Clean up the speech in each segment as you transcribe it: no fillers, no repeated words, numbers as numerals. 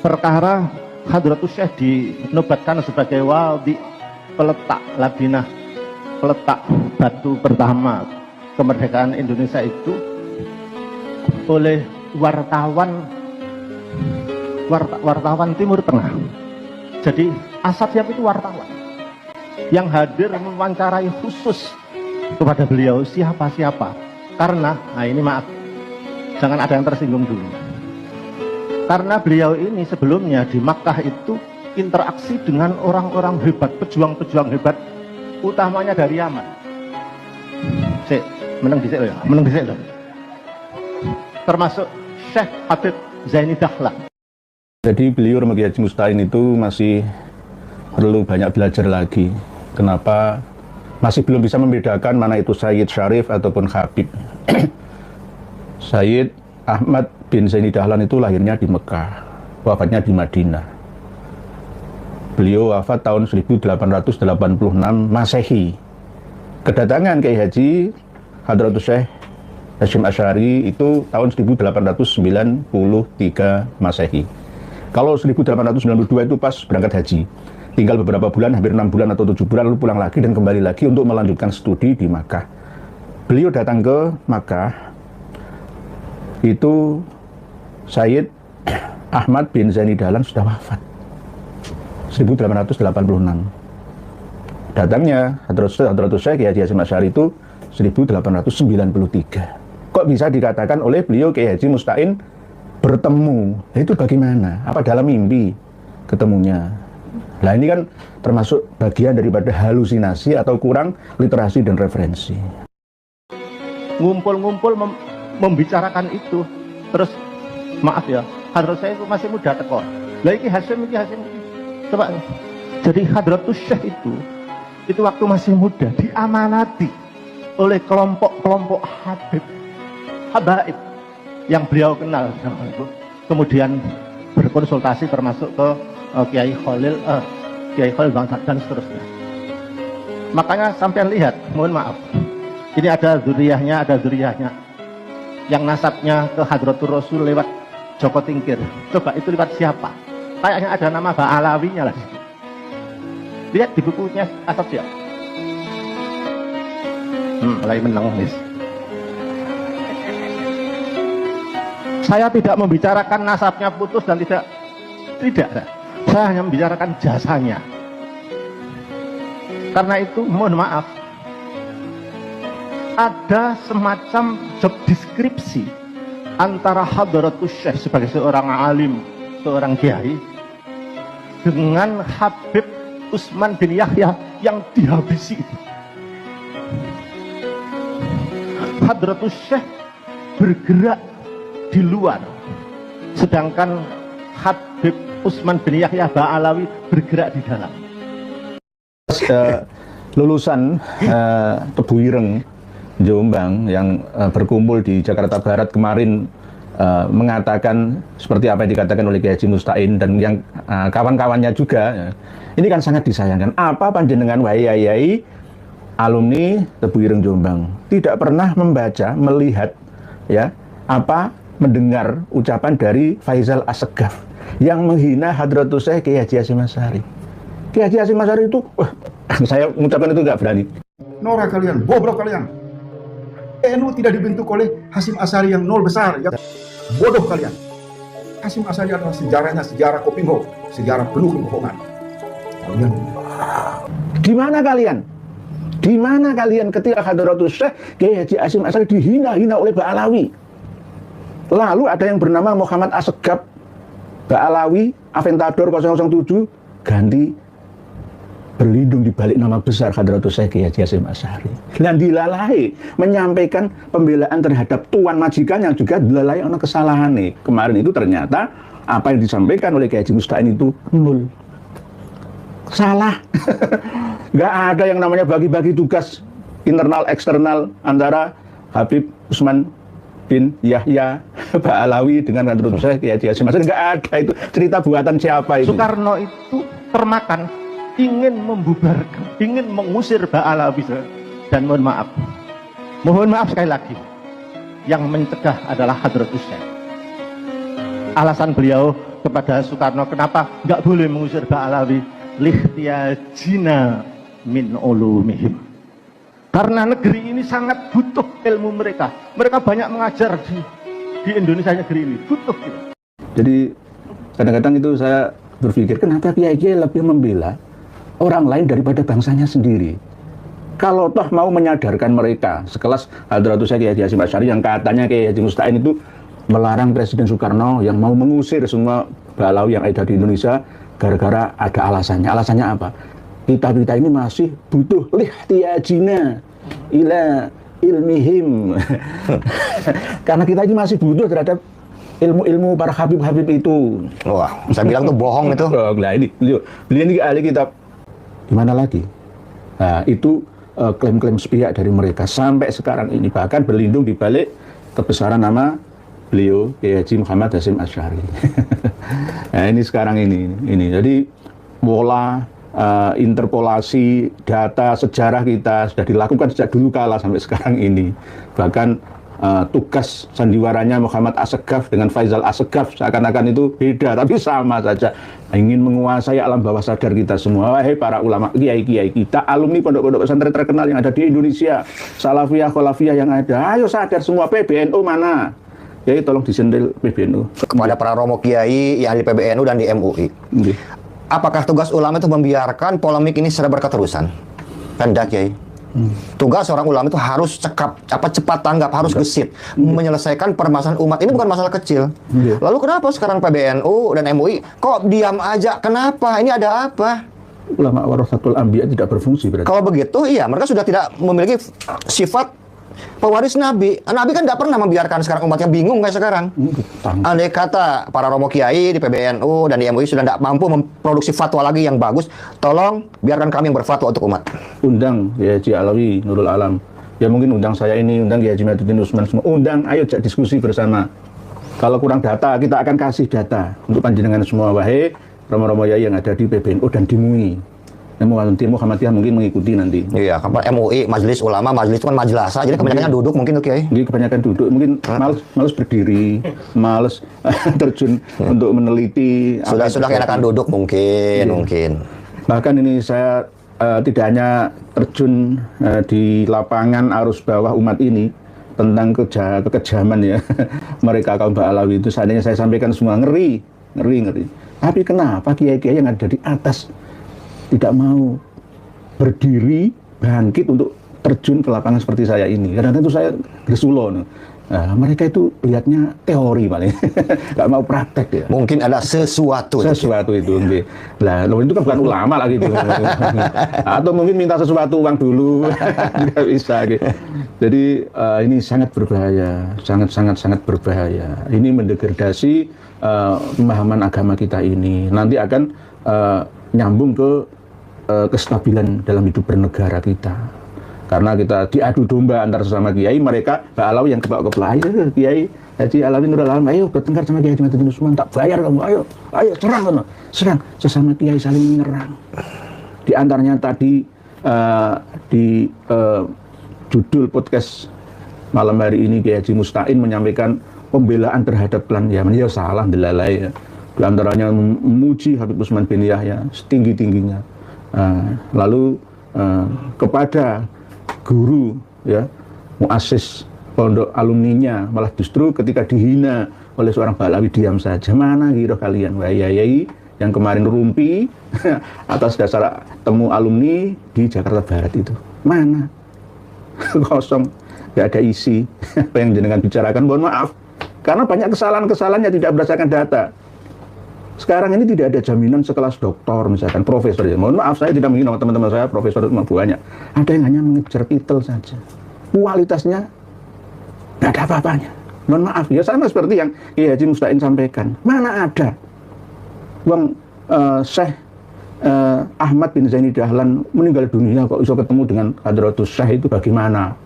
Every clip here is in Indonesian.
perkara Hadratus Syekh dinobatkan sebagai wali peletak labinah, peletak batu pertama kemerdekaan Indonesia itu oleh wartawan Timur Tengah. Jadi Asad Syihab itu wartawan yang hadir mewawancarai khusus kepada beliau siapa-siapa. Karena, nah ini maaf, jangan ada yang tersinggung dulu. Karena beliau ini sebelumnya di Makkah itu interaksi dengan orang-orang hebat, pejuang-pejuang hebat, utamanya dari Yaman. Menang dhisik ya, menang dhisik loh. Termasuk Syekh Habib Zaini Dahlan. Jadi beliau Romo Kiai Haji Musta'in itu masih perlu banyak belajar lagi. Kenapa masih belum bisa membedakan mana itu Sayyid Syarif ataupun Habib. Sayyid Ahmad bin Zaini Dahlan itu lahirnya di Mekah, wafatnya di Madinah. Beliau wafat tahun 1886 Masehi. Kedatangan Kiai Haji Hadratus Syekh Hasyim Asy'ari itu tahun 1893 Masehi. Kalau 1892 itu pas berangkat haji. Tinggal beberapa bulan, hampir 6 bulan atau 7 bulan, lalu pulang lagi dan kembali lagi untuk melanjutkan studi di Makkah. Beliau datang ke Makkah, itu Sayyid Ahmad bin Zaini Dahlan sudah wafat 1886. Datangnya Hadratus Syekh Kiai Haji Hasyim Asy'ari itu 1893. Kok bisa dikatakan oleh beliau Kiai Haji Musta'in bertemu? Itu bagaimana? Apa dalam mimpi ketemunya? Nah ini kan termasuk bagian daripada halusinasi atau kurang literasi dan referensi. Ngumpul-ngumpul membicarakan itu, terus maaf ya, Hadratus Syekh itu masih muda teko. Lah iki Hasyim. Coba, jadi Hadratus Syekh itu waktu masih muda diamanati oleh kelompok-kelompok habaib yang beliau kenal sama itu. Kemudian berkonsultasi termasuk ke Kiai Khalil dan seterusnya. Makanya sampean lihat, mohon maaf, ini ada zuriyahnya yang nasabnya ke Hadratur Rasul lewat Joko Tingkir. Coba itu lewat siapa? Kayaknya ada nama Ba'alawinya lah. Lihat di bukunya Asad Syihab. Mulai menangis. Saya tidak membicarakan nasabnya putus dan tidak. Saya hanya membicarakan jasanya. Karena itu mohon maaf, ada semacam job deskripsi antara Hadratus Syekh sebagai seorang alim, seorang kiai, dengan Habib Utsman bin Yahya yang dihabisi. Hadratus Syekh bergerak di luar, sedangkan Habib Utsman bin Yahya Ba'alawi bergerak di dalam. Lulusan Tebu Ireng Jombang yang berkumpul di Jakarta Barat kemarin mengatakan seperti apa yang dikatakan oleh Kiai Haji Musta'in dan yang kawan-kawannya juga. Ini kan sangat disayangkan. Apa panjenengan wahai alumni Tebu Ireng Jombang tidak pernah membaca, melihat, ya, mendengar ucapan dari Faisal Assegaf yang menghina Hadratus Syekh Kiai Haji Hasyim Asy'ari. Kiai Haji Hasyim Asy'ari itu, saya mengucapkan itu nggak berani. Norak kalian, bobrok kalian. NU tidak dibentuk oleh Hasyim Asy'ari yang nol besar, ya. Bodoh kalian. Hasyim Asy'ari adalah sejarahnya sejarah Kopingho, sejarah penuh kebohongan. Kalian, di mana kalian? Di mana kalian ketika Hadratus Syekh Kiai Haji Hasyim Asy'ari dihina-hina oleh Ba'alawi? Lalu ada yang bernama Muhammad Assegaf Ba'alawi Aventador 007 ganti berlindung di balik nama besar Hadratus Syekh Kiai Haji Hasyim Asy'ari. Dan dilalai menyampaikan pembelaan terhadap tuan majikan yang juga dilalai ana kesalahan nih. Kemarin itu ternyata apa yang disampaikan oleh Kiai Haji Musta'in itu nol. Salah. Nggak ada yang namanya bagi-bagi tugas internal eksternal antara Habib Utsman bin Yahya Ba'alawi dengan Hadratus Syekh Kiai Haji Hasyim Asy'ari. Nggak ada itu. Cerita buatan siapa itu? Soekarno itu termakan ingin membubarkan, ingin mengusir Ba'alawi. Dan mohon maaf sekali lagi, yang mencegah adalah Hadratus Syekh. Alasan beliau kepada Soekarno, kenapa nggak boleh mengusir Ba'alawi? Lihtiyajina min ulumihim. Karena negeri ini sangat butuh ilmu mereka. Mereka banyak mengajar di Indonesia negeri ini. Butuh gitu. Jadi kadang-kadang itu saya berpikir, kenapa kiai-kiai lebih membela orang lain daripada bangsanya sendiri? Kalau toh mau menyadarkan mereka, sekelas Hadratus Kiai Haji Hasyim Asy'ari yang katanya Kiai Haji Musta'in itu melarang Presiden Soekarno yang mau mengusir semua Ba'alawi yang ada di Indonesia gara-gara ada alasannya. Alasannya apa? Kita ini masih butuh lihtiyajina ila ilmihim. Karena kita ini masih butuh terhadap ilmu-ilmu para habib-habib itu. Wah, saya bilang tuh bohong itu. Oh, nah ini beliau ini ahli kitab. Gimana lagi? Nah, itu klaim-klaim sepihak dari mereka sampai sekarang ini, bahkan berlindung di balik kebesaran nama beliau Kiai Haji Muhammad Hasyim Asy'ari. Nah, ini sekarang ini. Jadi pola interpolasi data sejarah kita sudah dilakukan sejak dulu kala sampai sekarang ini. Bahkan tugas sandiwaranya Muhammad Assegaf dengan Faisal Assegaf seakan-akan itu beda, tapi sama saja, ingin menguasai alam bawah sadar kita semua. Wahai para ulama, kiai-kiai kita, alumni pondok-pondok pesantren terkenal yang ada di Indonesia, salafiyah, kholafiyah yang ada, ayo sadar semua. PBNU mana? Kiai tolong disendel PBNU. Kepada para romo kiai yang di PBNU dan di MUI. Okay. Apakah tugas ulama itu membiarkan polemik ini secara berketerusan? Hendak, Kiai. Tugas seorang ulama itu harus cepat tanggap, harus gesit, menyelesaikan permasalahan umat. Ini bukan masalah kecil. Lalu kenapa sekarang PBNU dan MUI kok diam aja? Kenapa? Ini ada apa? Ulama warasatul anbiya tidak berfungsi berarti. Kalau begitu, iya, mereka sudah tidak memiliki sifat pewaris Nabi. Nabi kan tidak pernah membiarkan sekarang umatnya bingung kayak sekarang. Andai kata para romo kiai di PBNU dan di MUI sudah tidak mampu memproduksi fatwa lagi yang bagus, tolong biarkan kami yang berfatwa untuk umat. Undang ya Haji Alawi Nurul Alam. Ya mungkin undang saya ini, undang Haji Maduddin Usman semua. Undang, ayo diskusi bersama. Kalau kurang data, kita akan kasih data untuk panjenengan semua, wahai romo-romo yai yang ada di PBNU dan di MUI. Muhammadiyah mungkin mengikuti nanti. Iya, kan MUI, Majelis Ulama, Majelis itu kan majelasa, jadi kebanyakannya duduk mungkin tuh Kiai. Kebanyakan duduk, mungkin males berdiri, males terjun untuk meneliti. Sudah enakan duduk mungkin. Bahkan ini saya tidak hanya terjun di lapangan arus bawah umat ini tentang kekejaman ya mereka kaum Ba'alawi itu, seandainya saya sampaikan semua ngeri. Tapi kenapa kiai-kiai yang ada di atas tidak mau berdiri, bangkit untuk terjun ke lapangan seperti saya ini? Kadang-kadang itu saya gersulo. Nah, mereka itu lihatnya teori paling, nggak mau praktek ya. Mungkin ada sesuatu itu. Lah, itu kan bukan ulama lagi itu. Atau mungkin minta sesuatu uang dulu, tidak bisa. Gitu. Jadi ini sangat berbahaya, sangat berbahaya. Ini mendegradasi pemahaman agama kita ini. Nanti akan nyambung ke kestabilan dalam hidup bernegara kita, karena kita diadu domba antar sesama kiai. Mereka Ba'alawi yang kepala ayo Kiai Haji Alawi Nurul Alam, ayo bertengkar sama Kiai Haji Maduddin Usman, tak bayar kamu, ayo serang sesama kiai, saling menyerang. Di antaranya tadi di judul podcast malam hari ini Kiai Haji Musta'in menyampaikan pembelaan terhadap klan Yaman. Ya salah delalai ya. Di antaranya memuji Habib Utsman bin Yahya setinggi-tingginya. Lalu kepada guru ya, muassis pondok alumninya malah justru ketika dihina oleh seorang Ba'alawi diam saja. Mana kira kalian wahai yang kemarin rumpi atas dasar temu alumni di Jakarta Barat itu? Mana? Kosong, nggak ada isi. Apa yang jenengan bicarakan, mohon maaf, karena banyak kesalahan-kesalahan yang tidak berdasarkan data. Sekarang ini tidak ada jaminan sekelas doktor, misalkan profesor. Ya. Mohon maaf, saya tidak menghina teman-teman saya, profesor itu banyak. Ada yang hanya mengejar titel saja. Kualitasnya tidak ada apa-apanya. Mohon maaf, ya sama seperti yang Kiai Haji Musta'in sampaikan. Mana ada uang Syekh Ahmad bin Zaini Dahlan meninggal dunia kok bisa ketemu dengan Hadratus Syekh, itu bagaimana?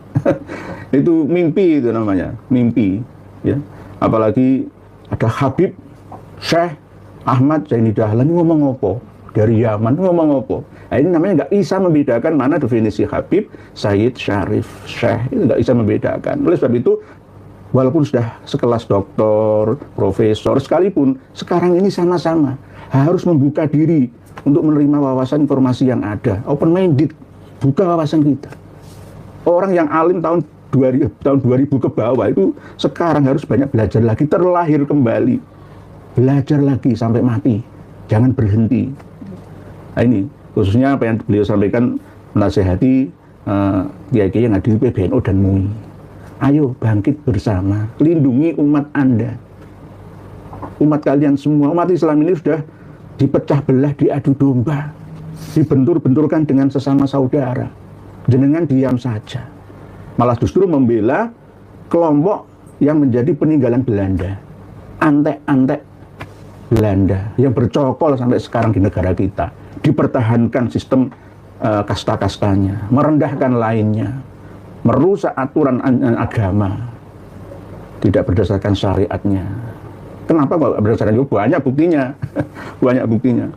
Itu mimpi, itu namanya, mimpi. Ya. Apalagi ada Habib Syekh Ahmad Zaini Dahlan ngomong apa? Dari Yaman ngomong apa? Nah, ini namanya nggak bisa membedakan mana definisi Habib, Sayyid, Syarif, Syekh. Itu nggak bisa membedakan. Oleh sebab itu, walaupun sudah sekelas doktor, profesor, sekalipun sekarang ini sama-sama harus membuka diri untuk menerima wawasan informasi yang ada. Open minded, buka wawasan kita. Orang yang alim tahun 2000 ke bawah itu sekarang harus banyak belajar lagi, terlahir kembali, belajar lagi sampai mati, jangan berhenti. Nah ini khususnya apa yang beliau sampaikan, menasehati kiai-kiai yang hadir PBNU dan MUI. Ayo bangkit bersama, lindungi umat Anda. Umat kalian semua, umat Islam ini sudah dipecah belah, diadu domba, dibentur-benturkan dengan sesama saudara. Jenengan diam saja. Malah justru membela kelompok yang menjadi peninggalan Belanda. Antek-antek Belanda yang bercokol sampai sekarang di negara kita. Dipertahankan sistem kasta-kastanya, merendahkan lainnya, merusak aturan agama, tidak berdasarkan syariatnya. Kenapa kok berdasarkan itu? Banyak buktinya. Banyak buktinya.